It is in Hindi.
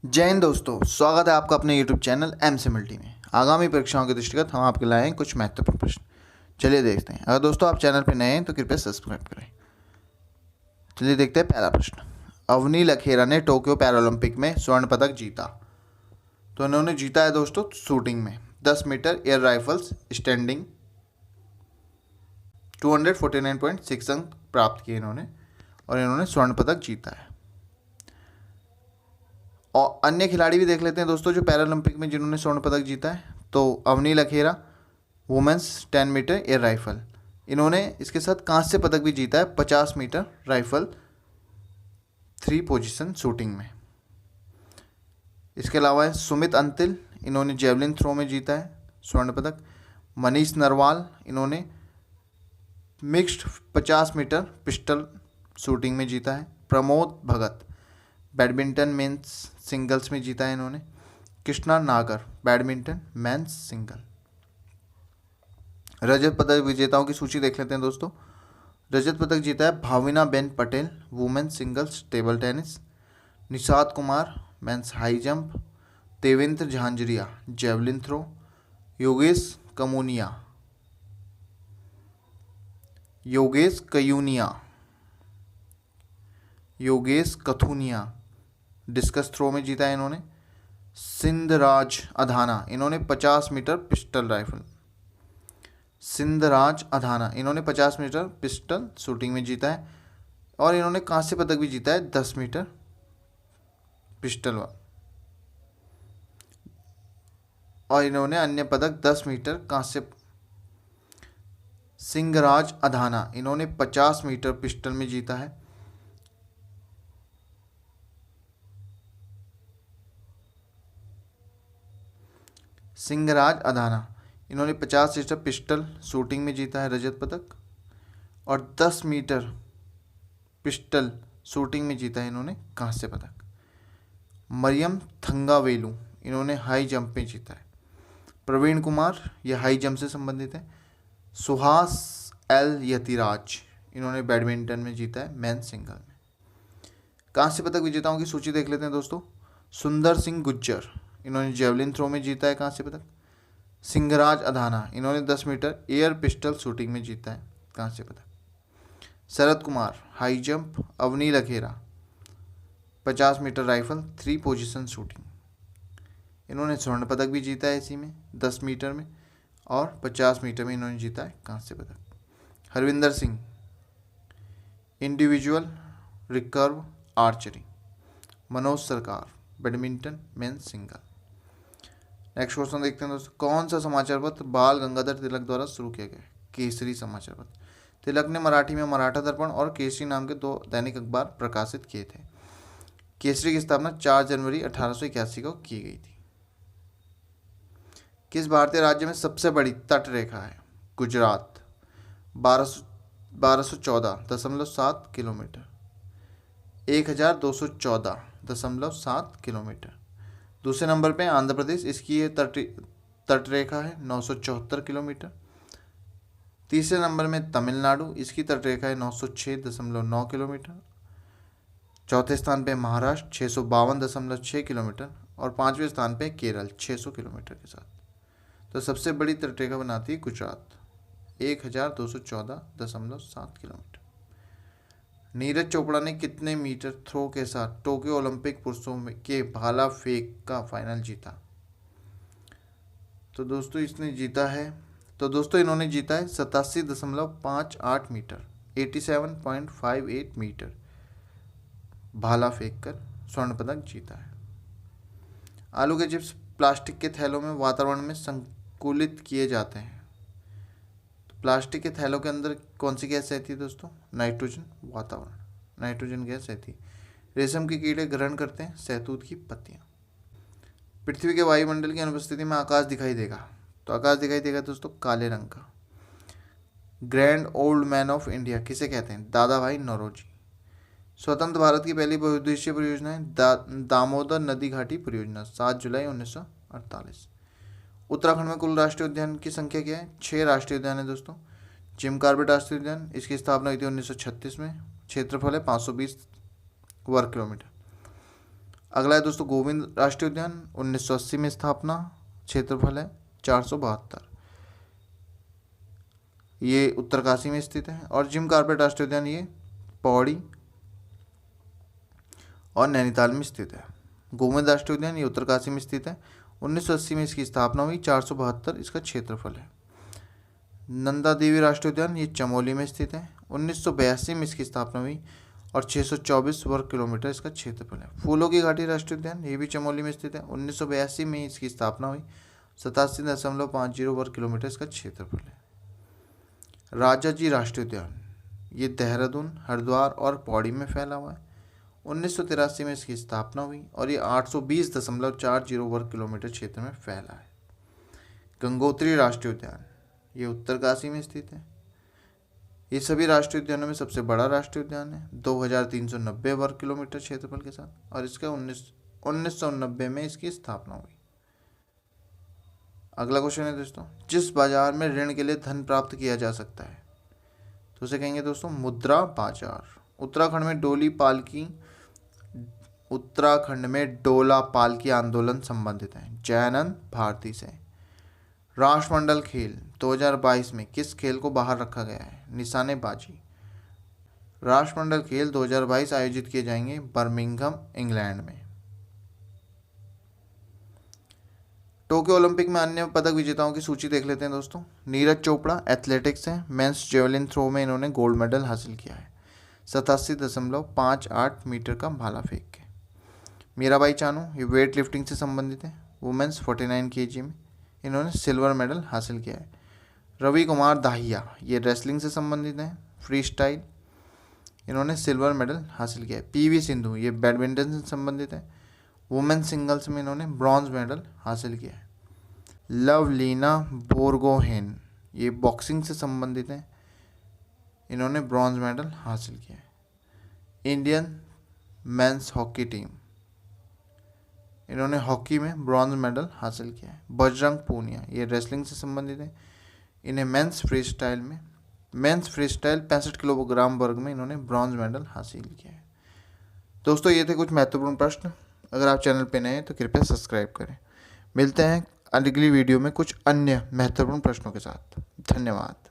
जय हिंद दोस्तों, स्वागत है आपका अपने YouTube चैनल एम से मल्टी में। आगामी परीक्षाओं के दृष्टिगत हम आपके लाए हैं कुछ महत्वपूर्ण प्रश्न। चलिए देखते हैं। अगर दोस्तों आप चैनल पर नए हैं तो कृपया सब्सक्राइब करें। चलिए देखते हैं पहला प्रश्न। अवनी लखेरा ने टोक्यो पैरालंपिक में स्वर्ण पदक जीता। तो इन्होंने जीता है दोस्तों शूटिंग में 10 मीटर एयर राइफल्स स्टैंडिंग 249.6 अंक प्राप्त किए इन्होंने, और इन्होंने स्वर्ण पदक जीता है। और अन्य खिलाड़ी भी देख लेते हैं दोस्तों जो पैरालंपिक में जिन्होंने स्वर्ण पदक जीता है। तो Avani Lekhara women's 10 metre air rifle, इन्होंने इसके साथ कांस्य पदक भी जीता है 50 मीटर राइफल 3 पोजीशन शूटिंग में। इसके अलावा है सुमित अंतिल, इन्होंने जेवलिन थ्रो में जीता है स्वर्ण पदक। मनीष नरवाल, इन्होंने मिक्स्ड 50 मीटर पिस्टल शूटिंग में जीता है। Pramod Bhagat badminton men's singles में जीता है इन्होंने। कृष्णा नागर बैडमिंटन मेंस सिंगल। रजत पदक विजेताओं की सूची देख लेते हैं दोस्तों। रजत पदक जीता है Bhavina Ben Patel women singles table tennis. Nishad Kumar men's high jump. Devendra Jhajharia javelin throw. Yogesh Kathuniya discus throw में जीता है इन्होंने। सिंधराज अधाना, इन्होंने 50 मीटर पिस्टल शूटिंग में जीता है, और इन्होंने कांस्य पदक भी जीता है 10 मीटर पिस्टल और इन्होंने अन्य पदक 10 मीटर कांस्य। सिंहराज अधाना, इन्होंने 50 मीटर पिस्टल में जीता है। सिंहराज अधाना, इन्होंने 50 मीटर पिस्टल शूटिंग में जीता है रजत पदक, और 10 मीटर पिस्टल शूटिंग में जीता है इन्होंने कांस्य पदक। मरियम थंगावेलू, इन्होंने हाई जंप में जीता है। प्रवीण कुमार, यह हाई जंप से संबंधित है। सुहास एल यतिराज, इन्होंने बैडमिंटन में जीता है मेन सिंगल में। कांस्य पदक विजेताओं की सूची देख लेते हैं दोस्तों। सुंदर सिंह गुज्जर, इन्होंने जेवलिन थ्रो में जीता है कांस्य पदक। सिंहराज अधाना, इन्होंने 10 मीटर एयर पिस्टल शूटिंग में जीता है कांस्य पदक। Sharad Kumar high jump. Avani Lekhara 50 metre rifle 3 position shooting, इन्होंने स्वर्ण पदक भी जीता है इसी में 10 मीटर में, और 50 मीटर में इन्होंने जीता है कांस्य पदक। Harvinder Singh individual recurve archery. Manoj Sarkar badminton men single. Next question देखते हैं दोस्तों। कौन सा समाचार पत्र बाल गंगाधर तिलक द्वारा शुरू किया गया? केसरी समाचार पत्र। तिलक ने मराठी में मराठा दर्पण और केसरी नाम के 2 दैनिक अखबार प्रकाशित किए थे। केसरी की स्थापना 4 जनवरी 1881 को की गई थी। किस भारतीय राज्य में सबसे बड़ी तट रेखा है? Gujarat 1214.7 kilometre 1214.7 kilometre. दूसरे नंबर पे आंध्र प्रदेश, इसकी ये तट रेखा है 974 किलोमीटर। तीसरे नंबर में तमिलनाडु, इसकी तट रेखा है 906.9 किलोमीटर। चौथे स्थान पे महाराष्ट्र 652.6 किलोमीटर, और 5वें स्थान पे केरल 600 किलोमीटर के साथ। तो सबसे बड़ी तट रेखा बनाती है गुजरात 1214.7 किलोमीटर। नीरज चोपड़ा ने कितने मीटर थ्रो के साथ टोक्यो ओलंपिक पुरुषों के भाला फेंक का फाइनल जीता? तो दोस्तों इन्होंने जीता है 87.58 मीटर 87.58 मीटर भाला फेंक कर स्वर्ण पदक जीता है। आलू के चिप्स प्लास्टिक के थैलों में वातावरण में संकुलित किए जाते हैं। तो प्लास्टिक के थैलों के अंदर कौन सी गैस रहती है दोस्तों? नाइट्रोजन गैस रहती है। रेशम के कीड़े ग्रहण करते हैं शहतूत की पत्तियां। पृथ्वी के वायुमंडल की अनुपस्थिति में आकाश दिखाई देगा। तो आकाश दिखाई देगा दोस्तों काले रंग का। Grand old man of India किसे कहते हैं? दादा भाई नौरोजी। स्वतंत्र भारत की पहली बहुउद्देशीय परियोजना है दामोदर नदी घाटी परियोजना 7 जुलाई 1948। उत्तराखंड में कुल राष्ट्रीय उद्यान की संख्या क्या है? 6 राष्ट्रीय उद्यान है दोस्तों। जिम कॉर्बेट राष्ट्रीय उद्यान, इसकी स्थापना हुई थी 1936 में। क्षेत्रफल है 520 वर्ग किलोमीटर। अगला है दोस्तों गोविंद राष्ट्रीय उद्यान, 1980 में स्थापना, क्षेत्रफल है 472, ये उत्तरकाशी में स्थित है। और जिम कॉर्बेट राष्ट्रीय उद्यान ये पौड़ी और नैनीताल में स्थित है। गोविंद राष्ट्रीय उद्यान ये उत्तरकाशी में स्थित है, 1980 में इसकी स्थापना हुई, 472 इसका क्षेत्रफल है। नंदा देवी राष्ट्रीय उद्यान ये चमोली में स्थित है, 1982 में इसकी स्थापना हुई और 624 वर्ग किलोमीटर इसका क्षेत्रफल है। फूलों की घाटी राष्ट्रीय उद्यान ये भी चमोली में स्थित है, 1982 में इसकी स्थापना हुई, 87.50 वर्ग किलोमीटर इसका क्षेत्रफल है। राजा जी राष्ट्रीय उद्यान ये देहरादून, हरिद्वार और पौड़ी में फैला हुआ है, 1983 में इसकी स्थापना हुई और ये 820.40 वर्ग किलोमीटर क्षेत्र में फैला है। गंगोत्री राष्ट्रीय उद्यान ये उत्तरकाशी में स्थित है। ये सभी राष्ट्रीय उद्यानों में सबसे बड़ा राष्ट्रीय उद्यान है, 2390 वर्ग किलोमीटर क्षेत्रफल के साथ, और इसका 1990 में इसकी स्थापना हुई। अगला क्वेश्चन है दोस्तों, जिस बाजार में ऋण के लिए धन प्राप्त किया जा सकता है तो उसे कहेंगे दोस्तों मुद्रा बाजार। उत्तराखंड में डोला पालकी आंदोलन संबंधित है, जयानंद भारती से। राष्ट्रमंडल खेल 2022 में किस खेल को बाहर रखा गया है? निशानेबाजी। राष्ट्रमंडल खेल 2022 आयोजित किए जाएंगे बर्मिंघम, इंग्लैंड में। टोक्यो ओलंपिक में अन्य पदक विजेताओं की सूची देख लेते हैं दोस्तों। नीरज चोपड़ा एथलेटिक्स है, मेंस जेवलिन थ्रो में इन्होंने गोल्ड मेडल हासिल किया है, 87.58 मीटर का भाला फेंक के। मीराबाई चानू ये वेट लिफ्टिंग से संबंधित है, वुमेंस 49 kg में इन्होंने सिल्वर मेडल हासिल किया है। रवि कुमार दाहिया ये रेसलिंग से संबंधित हैं, फ्री स्टाइल, इन्होंने सिल्वर मेडल हासिल किया है। पीवी सिंधु ये बैडमिंटन से संबंधित है, वुमेन सिंगल्स में इन्होंने ब्रॉन्ज मेडल हासिल किया है। लवलीना बोरगोहेन ये बॉक्सिंग से संबंधित हैं, इन्होंने ब्रॉन्ज मेडल हासिल किया है। इंडियन मेंस हॉकी टीम इन्होंने हॉकी में ब्रॉन्ज मेडल हासिल किया है। बजरंग पूनिया ये रेसलिंग से संबंधित है, इन्हें मेंस फ्री स्टाइल 65 किलोग्राम वर्ग में इन्होंने ब्रॉन्ज मेडल हासिल किया है। दोस्तों ये थे कुछ महत्वपूर्ण प्रश्न। अगर आप चैनल पे नए हैं तो कृपया सब्सक्राइब करें। मिलते हैं अगली वीडियो में कुछ अन्य महत्वपूर्ण प्रश्नों के साथ। धन्यवाद।